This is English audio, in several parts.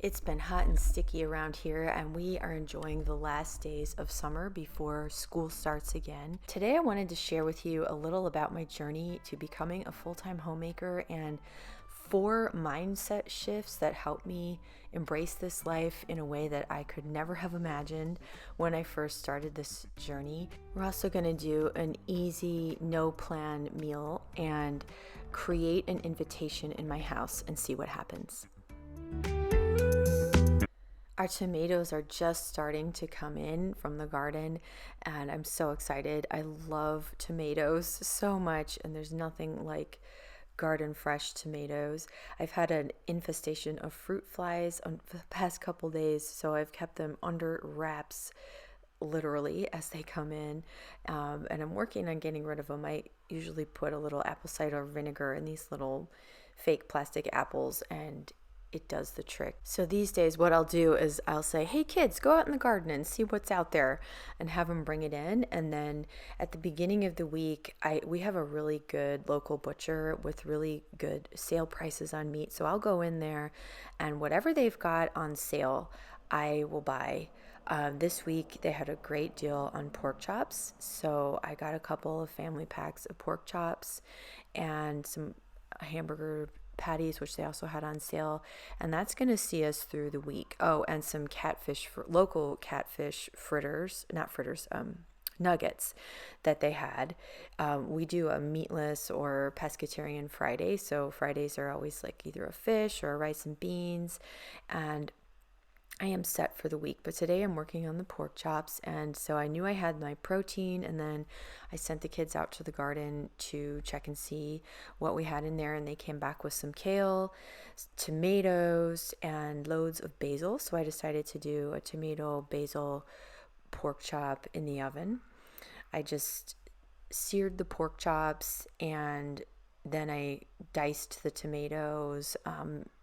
It's been hot and sticky around here, and we are enjoying the last days of summer before school starts again. Today, I wanted to share with you a little about my journey to becoming a full-time homemaker and 4 mindset shifts that helped me embrace this life in a way that I could never have imagined when I first started this journey. We're also going to do an easy, no plan meal and create an invitation in my house and see what happens. Our tomatoes are just starting to come in from the garden, and I'm so excited. I love tomatoes so much, and there's nothing like garden fresh tomatoes. I've had an infestation of fruit flies on the past couple days, so I've kept them under wraps literally as they come in, and I'm working on getting rid of them. I usually put a little apple cider vinegar in these little fake plastic apples, and it does the trick. So these days what I'll do is I'll say, hey kids, go out in the garden and see what's out there, and have them bring it in. And then at the beginning of the week, we have a really good local butcher with really good sale prices on meat. So I'll go in there, and whatever they've got on sale, I will buy. This week they had a great deal on pork chops. So I got a couple of family packs of pork chops and some hamburger patties, which they also had on sale, and that's going to see us through the week. Oh, and some local catfish fritters, not fritters, nuggets that they had. We do a meatless or pescatarian Friday, so Fridays are always like either a fish or a rice and beans, and I am set for the week. But today I'm working on the pork chops, and so I knew I had my protein, and then I sent the kids out to the garden to check and see what we had in there, and they came back with some kale, tomatoes, and loads of basil. So I decided to do a tomato basil pork chop in the oven. I just seared the pork chops, and then I diced the tomatoes,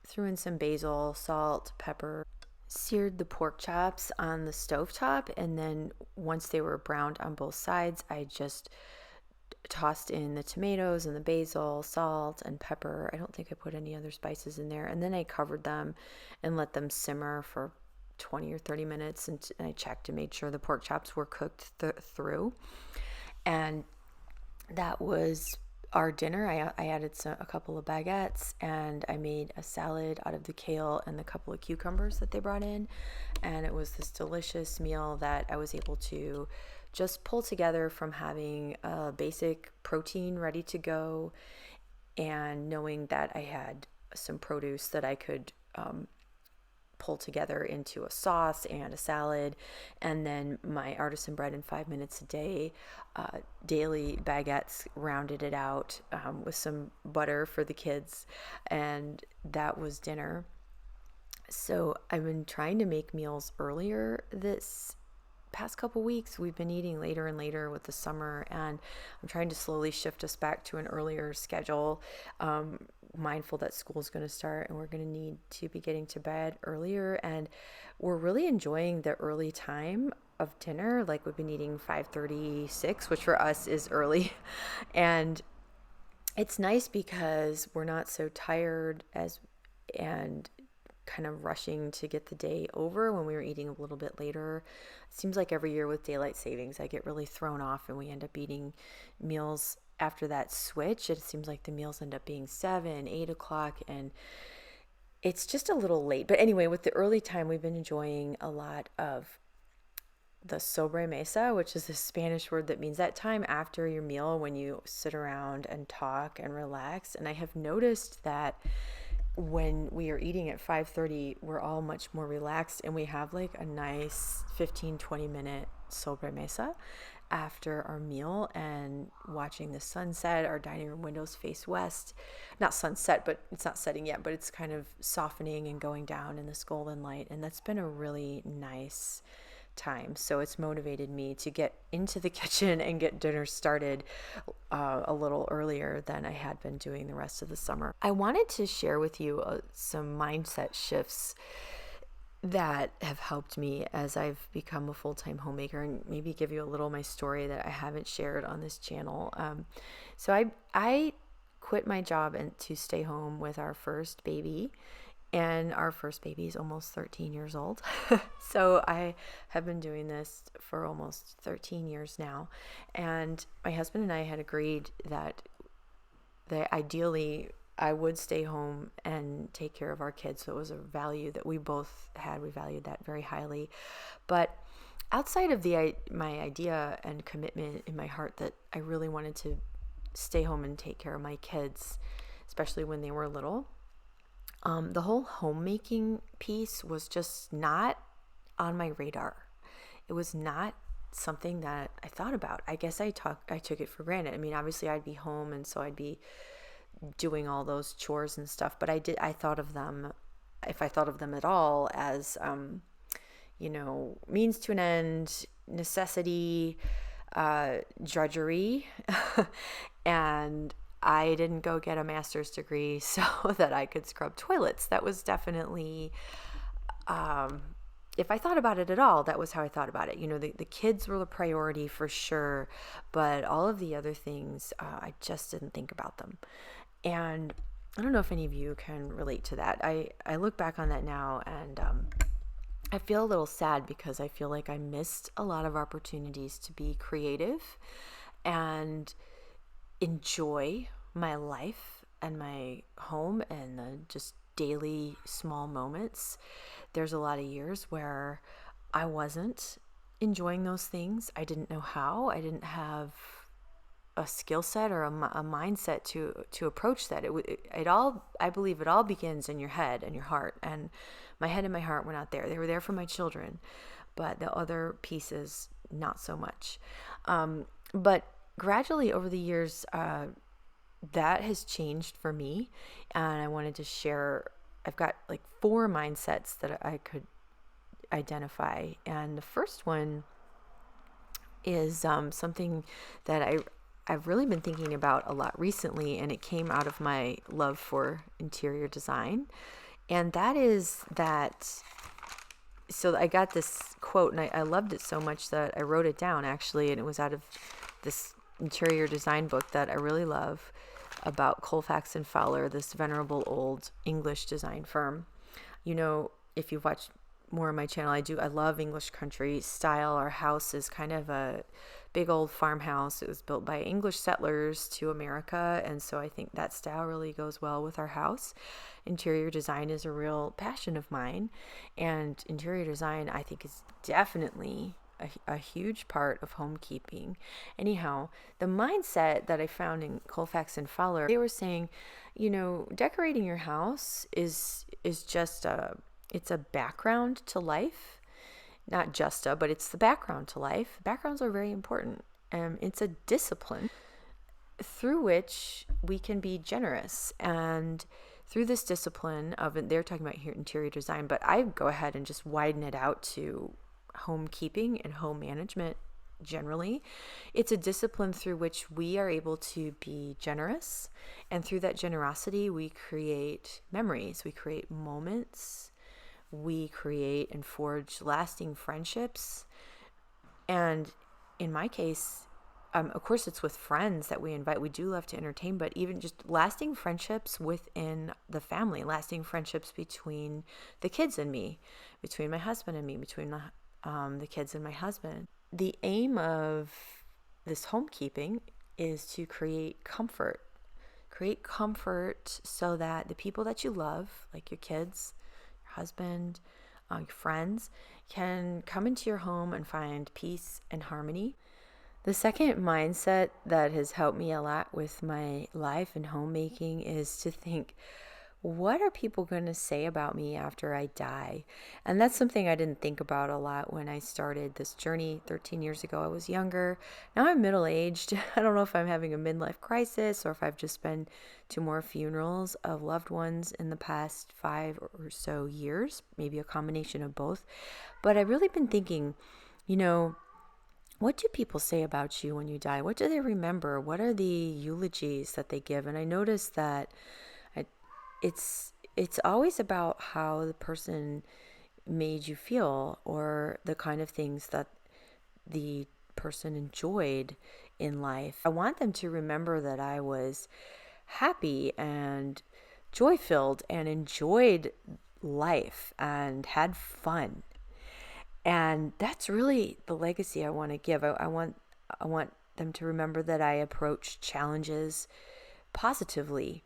threw in some basil, salt, pepper, seared the pork chops on the stovetop, and then once they were browned on both sides, I just tossed in the tomatoes and the basil, salt, and pepper. I don't think I put any other spices in there. And then I covered them and let them simmer for 20 or 30 minutes, and I checked and made sure the pork chops were cooked through. And that was our dinner. I added a couple of baguettes, and I made a salad out of the kale and the couple of cucumbers that they brought in. And it was this delicious meal that I was able to just pull together from having a basic protein ready to go, and knowing that I had some produce that I could pull together into a sauce and a salad, and then my artisan bread in 5 minutes a day, daily baguettes rounded it out, with some butter for the kids, and that was dinner. So I've been trying to make meals earlier this past couple weeks. We've been eating later and later with the summer, and I'm trying to slowly shift us back to an earlier schedule, mindful that school's going to start and we're going to need to be getting to bed earlier. And we're really enjoying the early time of dinner. Like, we've been eating 5:36, which for us is early. And it's nice because we're not so tired and kind of rushing to get the day over when we were eating a little bit later. It seems like every year with daylight savings, I get really thrown off, and we end up eating meals after that switch. It seems like the meals end up being 7, 8 o'clock, and it's just a little late. But anyway, with the early time, we've been enjoying a lot of the sobremesa, which is the Spanish word that means that time after your meal when you sit around and talk and relax. And I have noticed that when we are eating at 5:30, we're all much more relaxed, and we have like a nice 15-20 minute sobremesa after our meal, and watching the sunset. Our dining room windows face west. Not sunset, but it's not setting yet, but it's kind of softening and going down in this golden light, and that's been a really nice time. So it's motivated me to get into the kitchen and get dinner started a little earlier than I had been doing the rest of the summer. I wanted to share with you some mindset shifts that have helped me as I've become a full-time homemaker, and maybe give you a little of my story that I haven't shared on this channel. So I quit my job and to stay home with our first baby, And our first baby is almost 13 years old. So I have been doing this for almost 13 years now. And my husband and I had agreed that ideally I would stay home and take care of our kids. So it was a value that we both had. We valued that very highly. But outside of my idea and commitment in my heart that I really wanted to stay home and take care of my kids, especially when they were little, the whole homemaking piece was just not on my radar. It was not something that I thought about. I guess I took it for granted. I mean, obviously I'd be home, and so I'd be doing all those chores and stuff, but I thought of them, if I thought of them at all, as means to an end, necessity, drudgery. And I didn't go get a master's degree so that I could scrub toilets. That was definitely, if I thought about it at all, that was how I thought about it. The kids were the priority for sure, but all of the other things, I just didn't think about them. And I don't know if any of you can relate to that. I look back on that now, and I feel a little sad because I feel like I missed a lot of opportunities to be creative and enjoy my life and my home and the just daily small moments. There's a lot of years where I wasn't enjoying those things. I didn't know how. I didn't have a skill set or a mindset to approach that. I believe it all begins in your head and your heart, and my head and my heart were not there. They were there for my children, but the other pieces, not so much. But gradually over the years, that has changed for me, and I wanted to share. I've got like 4 mindsets that I could identify, and the first one is something that I've really been thinking about a lot recently, and it came out of my love for interior design. And that is that, so I got this quote, and I loved it so much that I wrote it down actually, and it was out of this interior design book that I really love about Colfax and Fowler, this venerable old English design firm. If you've watched more of my channel, I love English country style. Our house is kind of a big old farmhouse. It was built by English settlers to America, and so I think that style really goes well with our house. Interior design is a real passion of mine, and interior design I think is definitely a huge part of homekeeping. Anyhow, the mindset that I found in Colfax and Fowler, they were saying, decorating your house is just it's a background to life. Not just but it's the background to life. Backgrounds are very important. It's a discipline through which we can be generous. And through this discipline of, they're talking about here interior design, but I go ahead and just widen it out to homekeeping and home management generally. It's a discipline through which we are able to be generous. And through that generosity, we create memories, we create moments, we create and forge lasting friendships. And in my case, of course, it's with friends that we invite. We do love to entertain, but even just lasting friendships within the family, lasting friendships between the kids and me, between my husband and me, between the kids and my husband. The aim of this homekeeping is to create comfort so that the people that you love, like your kids, husband, your friends, can come into your home and find peace and harmony. The second mindset that has helped me a lot with my life and homemaking is to think, what are people going to say about me after I die? And that's something I didn't think about a lot when I started this journey 13 years ago. I was younger. Now I'm middle-aged. I don't know if I'm having a midlife crisis or if I've just been to more funerals of loved ones in the past 5 or so years, maybe a combination of both. But I've really been thinking, what do people say about you when you die? What do they remember? What are the eulogies that they give? And I noticed that it's always about how the person made you feel, or the kind of things that the person enjoyed in life. I want them to remember that I was happy and joy-filled and enjoyed life and had fun. And that's really the legacy I want to give. I want them to remember that I approach challenges positively.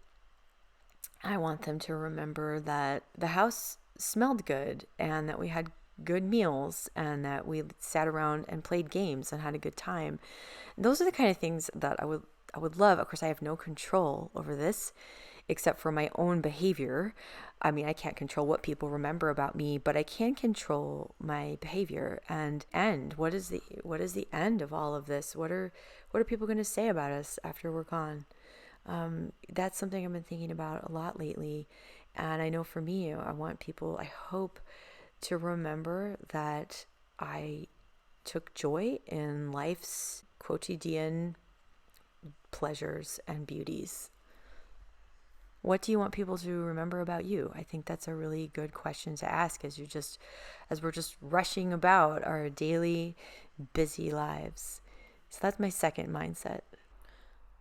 I want them to remember that the house smelled good and that we had good meals and that we sat around and played games and had a good time. Those are the kind of things that I would love. Of course, I have no control over this except for my own behavior. I mean, I can't control what people remember about me, but I can control my behavior. And what is the end of all of this? What are people going to say about us after we're gone? That's something I've been thinking about a lot lately. And I know for me, I hope to remember that I took joy in life's quotidian pleasures and beauties. What do you want people to remember about you? I think that's a really good question to ask as we're just rushing about our daily busy lives. So that's my second mindset.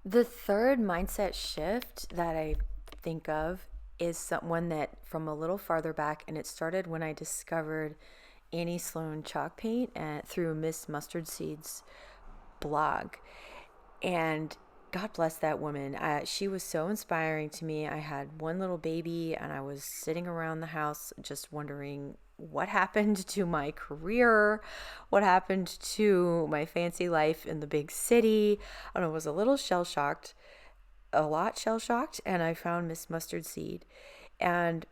The third mindset shift that I think of is one that from a little farther back, and it started when I discovered Annie Sloan chalk paint through Miss Mustard Seed's blog. And God bless that woman. She was so inspiring to me. I had one little baby and I was sitting around the house just wondering what happened to my career, what happened to my fancy life in the big city. I was a little shell-shocked, a lot shell-shocked, and I found Miss Mustard Seed and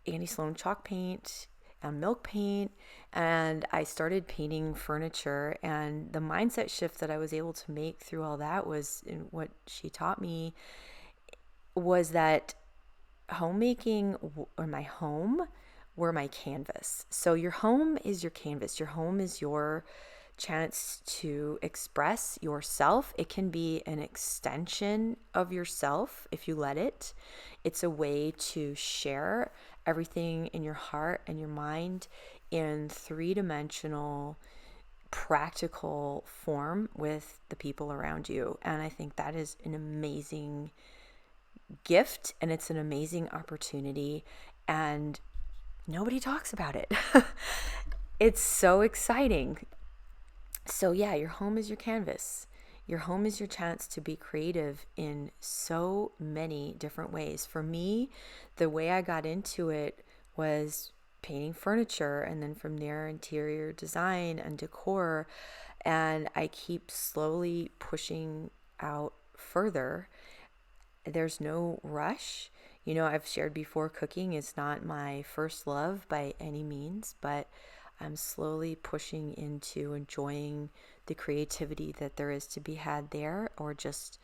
Annie Sloan chalk paint and milk paint, and I started painting furniture. And the mindset shift that I was able to make through all that was, in what she taught me, was that homemaking or my home were my canvas. So your home is your canvas. Your home is your chance to express yourself. It can be an extension of yourself if you let it. It's a way to share everything in your heart and your mind in three-dimensional, practical form with the people around you. And I think that is an amazing gift and it's an amazing opportunity. And nobody talks about it. It's so exciting. So yeah, your home is your canvas. Your home is your chance to be creative in so many different ways. For me, the way I got into it was painting furniture, and then from there, interior design and decor. And I keep slowly pushing out further. There's no rush. I've shared before, cooking is not my first love by any means, but I'm slowly pushing into enjoying the creativity that there is to be had there, or just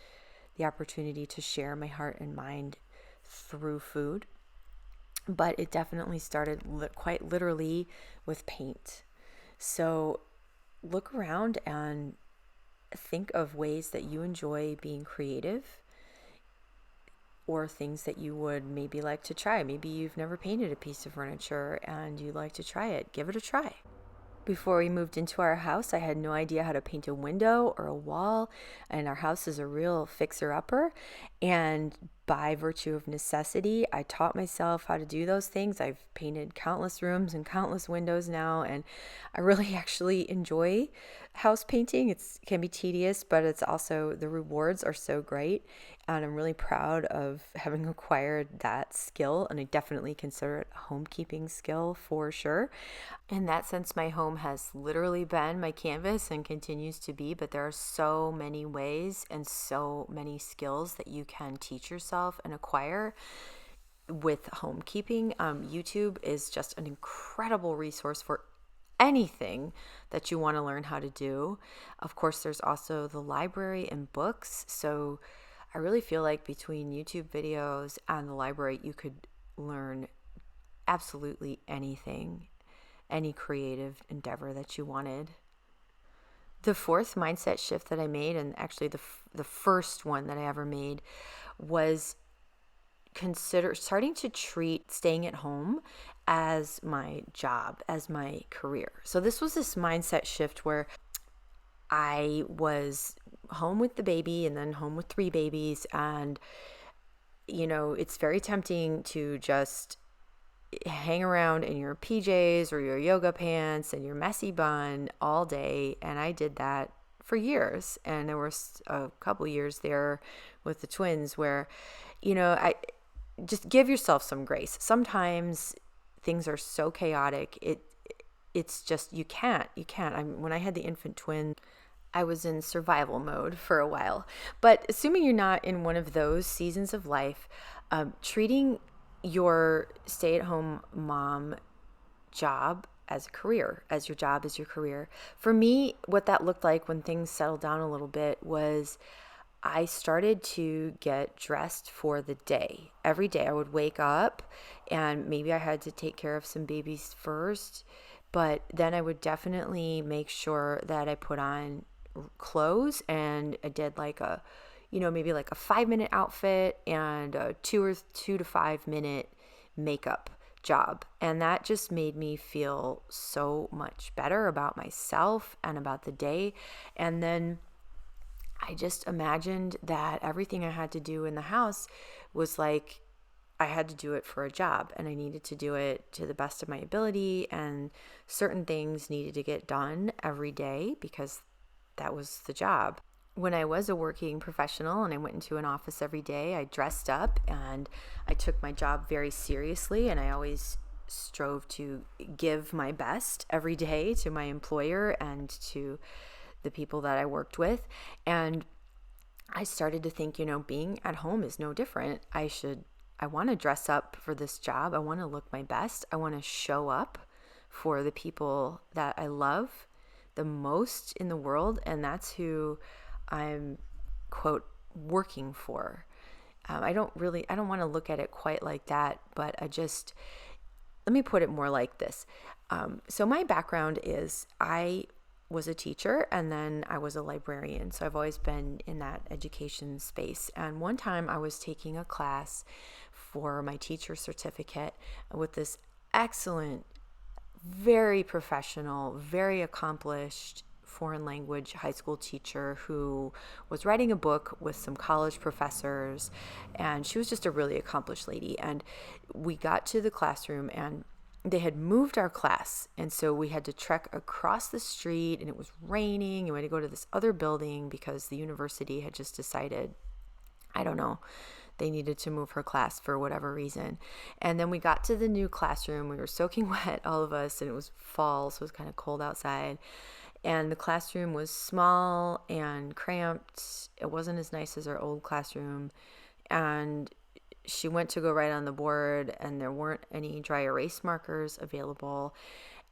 the opportunity to share my heart and mind through food. But it definitely started quite literally with paint. So look around and think of ways that you enjoy being creative, or things that you would maybe like to try. Maybe you've never painted a piece of furniture and you'd like to try it. Give it a try. Before we moved into our house, I had no idea how to paint a window or a wall, and our house is a real fixer-upper. And by virtue of necessity, I taught myself how to do those things. I've painted countless rooms and countless windows now, and I really actually enjoy house painting. It can be tedious, but it's also, the rewards are so great, and I'm really proud of having acquired that skill, and I definitely consider it a homekeeping skill for sure. In that sense, my home has literally been my canvas and continues to be, but there are so many ways and so many skills that you can teach yourself and acquire with homekeeping. YouTube is just an incredible resource for anything that you want to learn how to do. Of course, there's also the library and books. So I really feel like between YouTube videos and the library, you could learn absolutely anything, any creative endeavor that you wanted. The fourth mindset shift that I made, and actually the first one that I ever made, was starting to treat staying at home as my job, as my career. So this was this mindset shift where I was home with the baby and then home with 3 babies. And, it's very tempting to just hang around in your PJs or your yoga pants and your messy bun all day. And I did that for years. And there was a couple years there with the twins where, I just give yourself some grace. Sometimes things are so chaotic. It's just, you can't. When I had the infant twin, I was in survival mode for a while. But assuming you're not in one of those seasons of life, treating your stay at home mom job as a career, as your job is your career. For me, what that looked like when things settled down a little bit was I started to get dressed for the day. Every day I would wake up and maybe I had to take care of some babies first, but then I would definitely make sure that I put on clothes and I did like maybe like a 5-minute outfit and a 2 to 5 minute makeup job. And that just made me feel so much better about myself and about the day. And then I just imagined that everything I had to do in the house was like I had to do it for a job and I needed to do it to the best of my ability, and certain things needed to get done every day because that was the job. When I was a working professional and I went into an office every day, I dressed up and I took my job very seriously, and I always strove to give my best every day to my employer and to the people that I worked with. And I started to think, being at home is no different. I want to dress up for this job. I want to look my best. I want to show up for the people that I love the most in the world. And that's who I'm, quote, working for. I don't want to look at it quite like that, but let me put it more like this. So my background is I was a teacher and then I was a librarian. So I've always been in that education space. And one time I was taking a class for my teacher certificate with this excellent, very professional, very accomplished foreign language high school teacher who was writing a book with some college professors, and she was just a really accomplished lady. And we got to the classroom and they had moved our class, and so we had to trek across the street, and it was raining, and we had to go to this other building because the university had just decided, I don't know, they needed to move her class for whatever reason. And then we got to the new classroom. We were soaking wet, all of us, and it was fall, so it was kind of cold outside. And the classroom was small and cramped. It wasn't as nice as our old classroom. And she went to go write on the board and there weren't any dry erase markers available.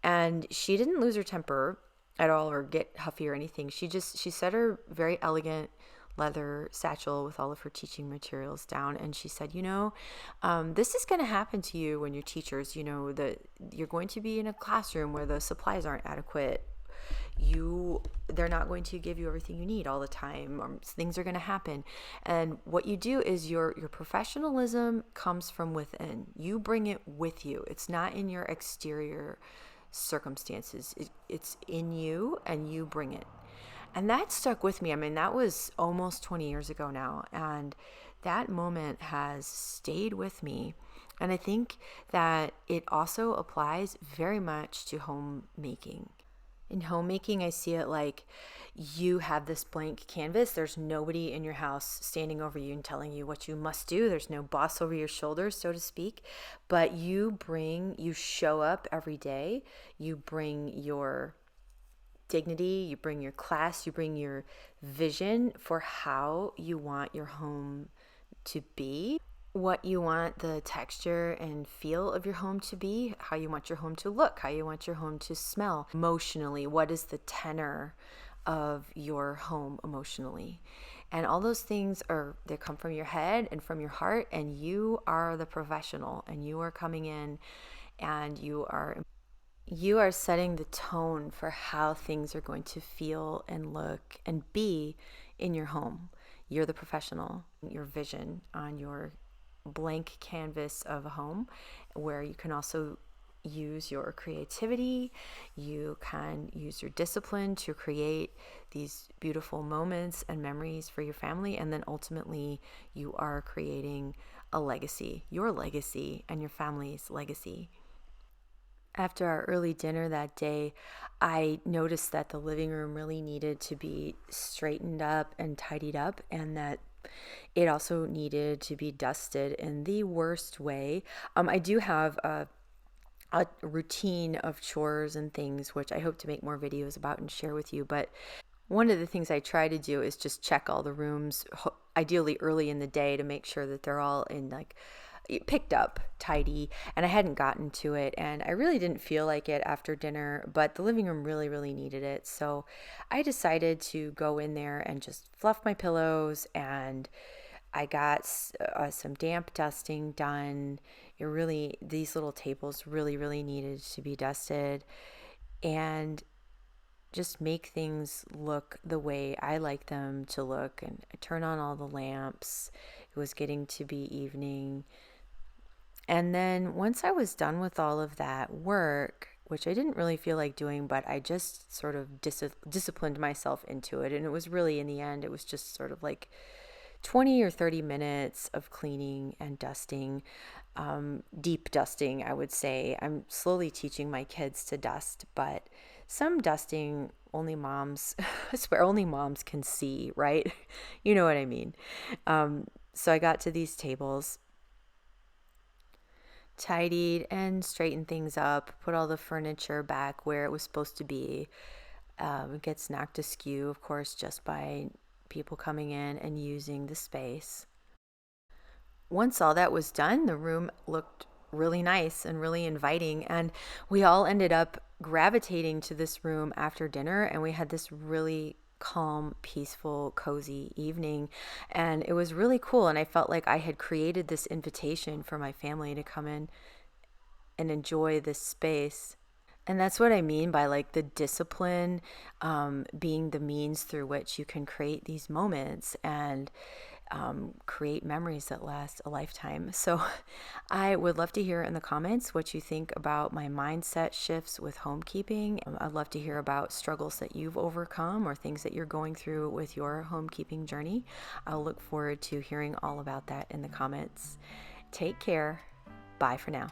And she didn't lose her temper at all or get huffy or anything. She set her very elegant leather satchel with all of her teaching materials down, and she said, this is going to happen to you when you're teachers. That you're going to be in a classroom where the supplies aren't adequate. They're not going to give you everything you need all the time, or things are going to happen. And what you do is your professionalism comes from within. You bring it with you. It's not in your exterior circumstances. It's in you, and you bring it. And that stuck with me. I mean, that was almost 20 years ago now, and that moment has stayed with me. And I think that it also applies very much to homemaking. In homemaking, I see it like you have this blank canvas. There's nobody in your house standing over you and telling you what you must do. There's no boss over your shoulders, so to speak. But you show up every day. You bring your dignity, you bring your class, you bring your vision for how you want your home to be, what you want the texture and feel of your home to be, how you want your home to look, how you want your home to smell. Emotionally, what is the tenor of your home emotionally? And all those things they come from your head and from your heart, and you are the professional, and you are coming in and you are setting the tone for how things are going to feel and look and be in your home. You're the professional. Your vision on your blank canvas of a home, where you can also use your creativity, you can use your discipline to create these beautiful moments and memories for your family, and then ultimately you are creating a legacy, your legacy and your family's legacy. After our early dinner that day, I noticed that the living room really needed to be straightened up and tidied up, and that it also needed to be dusted in the worst way. I do have a routine of chores and things, which I hope to make more videos about and share with you. But one of the things I try to do is just check all the rooms, ideally early in the day, to make sure that they're all in like picked up, tidy. And I hadn't gotten to it, and I really didn't feel like it after dinner, but the living room really, really needed it. So I decided to go in there and just fluff my pillows, and I got some damp dusting done. These little tables really, really needed to be dusted, and just make things look the way I like them to look. And I turn on all the lamps. It was getting to be evening. And then once I was done with all of that work, which I didn't really feel like doing, but I just sort of disciplined myself into it. And it was really, in the end, it was just sort of like 20 or 30 minutes of cleaning and dusting, deep dusting, I would say. I'm slowly teaching my kids to dust, but some dusting only moms, I swear, only moms can see, right? You know what I mean. So I got to these tables, tidied and straightened things up, put all the furniture back where it was supposed to be. It gets knocked askew, of course, just by people coming in and using the space. Once all that was done, the room looked really nice and really inviting, and we all ended up gravitating to this room after dinner, and we had this really calm, peaceful, cozy evening, and it was really cool. And I felt like I had created this invitation for my family to come in and enjoy this space. And that's what I mean by like the discipline, being the means through which you can create these moments and create memories that last a lifetime. So I would love to hear in the comments what you think about my mindset shifts with homekeeping. I'd love to hear about struggles that you've overcome or things that you're going through with your homekeeping journey. I'll look forward to hearing all about that in the comments. Take care. Bye for now.